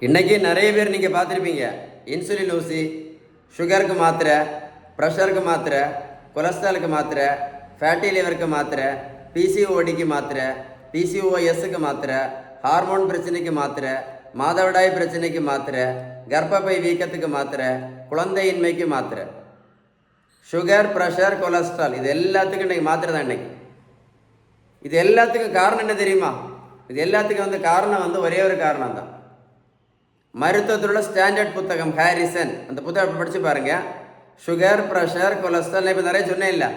இன்றைக்கி நிறைய பேர் நீங்கள் பார்த்துருப்பீங்க. இன்சுலின் ஊசி, சுகருக்கு மாத்திரை, ப்ரெஷருக்கு மாத்திரை, கொலஸ்ட்ராலுக்கு மாத்திரை, ஃபேட்டி லிவருக்கு மாத்திரை, பிசிஓடிக்கு மாத்திரை, பிசிஓஎஸ்க்கு மாத்திரை, ஹார்மோன் பிரச்சனைக்கு மாத்திரை, மாதவிடாய் பிரச்சனைக்கு மாத்திரை, கர்ப்பப்பை வீக்கத்துக்கு மாத்திரை, குழந்தையின்மைக்கு மாத்திரை, சுகர், ப்ரெஷர், கொலஸ்ட்ரால், இது எல்லாத்துக்கும் இன்றைக்கி மாத்திரை தான். இன்றைக்கி இது எல்லாத்துக்கும் காரணம் என்ன தெரியுமா? இது எல்லாத்துக்கும் காரணம் ஒரே ஒரு காரணம் தான். மருத்துவத்தோட ஸ்டாண்டர்ட் புத்தகம் ஹாரிசன், அந்த புத்தகம் படித்து பாருங்கள். சுகர், ப்ரெஷர், கொலஸ்ட்ரால், இப்போ நிறைய சொன்னேன் இல்லை,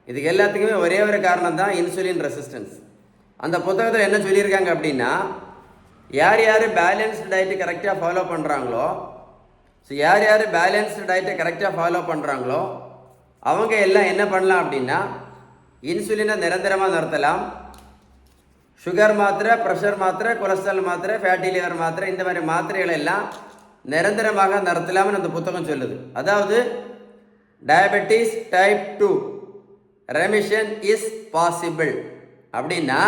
இதுக்கு எல்லாத்துக்குமே ஒரே ஒரு காரணம் தான் இன்சுலின் ரெசிஸ்டன்ஸ். அந்த புத்தகத்தில் என்ன சொல்லியிருக்காங்க அப்படின்னா, யார் யார் பேலன்ஸ்டு டயட்டு கரெக்டாக ஃபாலோ பண்ணுறாங்களோ, யார் யார் பேலன்ஸ்டு டயட்டை கரெக்டாக ஃபாலோ பண்ணுறாங்களோ அவங்க எல்லாம் என்ன பண்ணலாம் அப்படின்னா, இன்சுலினை நிரந்தரமாக நிறுத்தலாம். சுகர் மாத்திரை, ப்ரெஷர் மாத்திரை, கொலஸ்ட்ரால் மாத்திரை, ஃபேட்டி லிவர் மாத்திரை, இந்த மாதிரி மாத்திரைகளை எல்லாம் நிரந்தரமாக நிறுத்தலாம்னு அந்த புத்தகம் சொல்லுது. அதாவது diabetes type 2 remission is possible அப்படின்னா,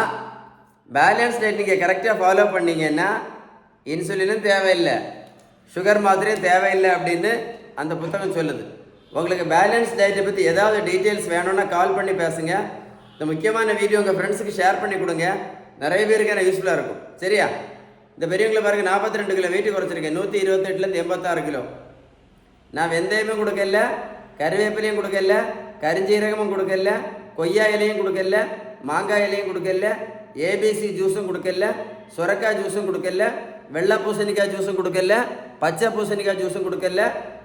பேலன்ஸ் டயட் நீங்கள் கரெக்டாக ஃபாலோ பண்ணிங்கன்னா இன்சுலினும் தேவையில்லை, சுகர் மாத்திரையும் தேவையில்லை அப்படின்னு அந்த புத்தகம் சொல்லுது. உங்களுக்கு பேலன்ஸ் டயட்டை பற்றி ஏதாவது டீட்டெயில்ஸ் வேணும்னா கால் பண்ணி பேசுங்க. இந்த முக்கியமான வீடியோ உங்கள் ஃப்ரெண்ட்ஸுக்கு ஷேர் பண்ணி கொடுங்க. நிறைய பேருக்கு எனக்கு யூஸ்ஃபுல்லாக இருக்கும். சரியா? இந்த பெரியவங்களை பாருங்க, 42 கிலோ வெயிட் குறைச்சிருக்கேன். 128லேருந்து 86 கிலோ. நான் வெந்தயமும் கொடுக்கல, கருவேப்பிலையும் கொடுக்கல, கரிஞ்சீரகமும் கொடுக்கல, கொய்யா இலையும் கொடுக்கல, மாங்காய் இலையும் கொடுக்கல, ஏபிசி ஜூஸும் கொடுக்கல, சுரக்காய் ஜூஸும் கொடுக்கல, வெள்ளை பூசணிக்காய் ஜூஸும் கொடுக்கல, பச்சை பூசணிக்காய் ஜூஸும் கொடுக்கல,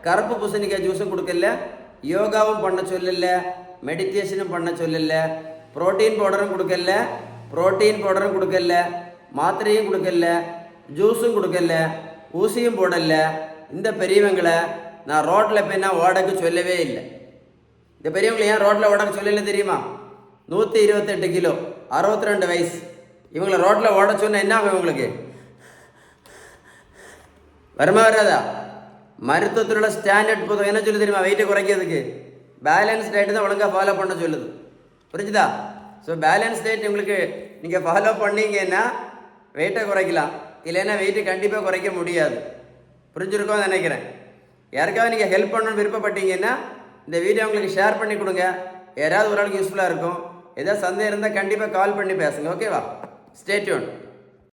கருப்பு பூசணிக்காய் ஜூஸும் கொடுக்கல, யோகாவும் பண்ண சொல்லல, மெடிடேஷனும் பண்ண சொல்லல, புரோட்டீன் பவுடரும் கொடுக்கல, மாத்திரையும் கொடுக்கல, ஜூஸும் கொடுக்கல, ஊசியும் போடல. இந்த பெரியவங்களை நான் ரோட்டில் போய் ஓடக்கு சொல்லவே இல்லை. இந்த பெரியவங்களை ஏன் ரோட்டில் ஓடக்கு சொல்லலை தெரியுமா? 128 கிலோ, 62 வயசு. இவங்களை ரோட்டில் ஓட சொன்னால் என்ன ஆகும்? இவங்களுக்கு வருமா வராதா? மருத்துவத்தோட ஸ்டாண்டர்ட் புத்தகம் என்ன சொல்லு தெரியுமா? வெயிட்டை குறைக்கிறதுக்கு பேலன்ஸ் டயட்டு தான் ஒழுங்காக ஃபாலோ பண்ண சொல்லுது. புரிஞ்சுதா? ஸோ பேலன்ஸ் டயட் உங்களுக்கு நீங்கள் ஃபாலோ பண்ணிங்கன்னா வெயிட்டை குறைக்கலாம், இல்லைன்னா வெயிட்டை கண்டிப்பாக குறைக்க முடியாது. புரிஞ்சுருக்கோன்னு நினைக்கிறேன். யாருக்காவது நீங்கள் ஹெல்ப் பண்ணணும்னு விருப்பப்பட்டீங்கன்னா இந்த வீடியோ உங்களுக்கு ஷேர் பண்ணி கொடுங்க. யாராவது ஒரு ஆளுக்கு யூஸ்ஃபுல்லாக இருக்கும். ஏதாவது சந்தேகம் இருந்தால் கண்டிப்பாக கால் பண்ணி பேசுங்க. ஓகேவா? Stay tune.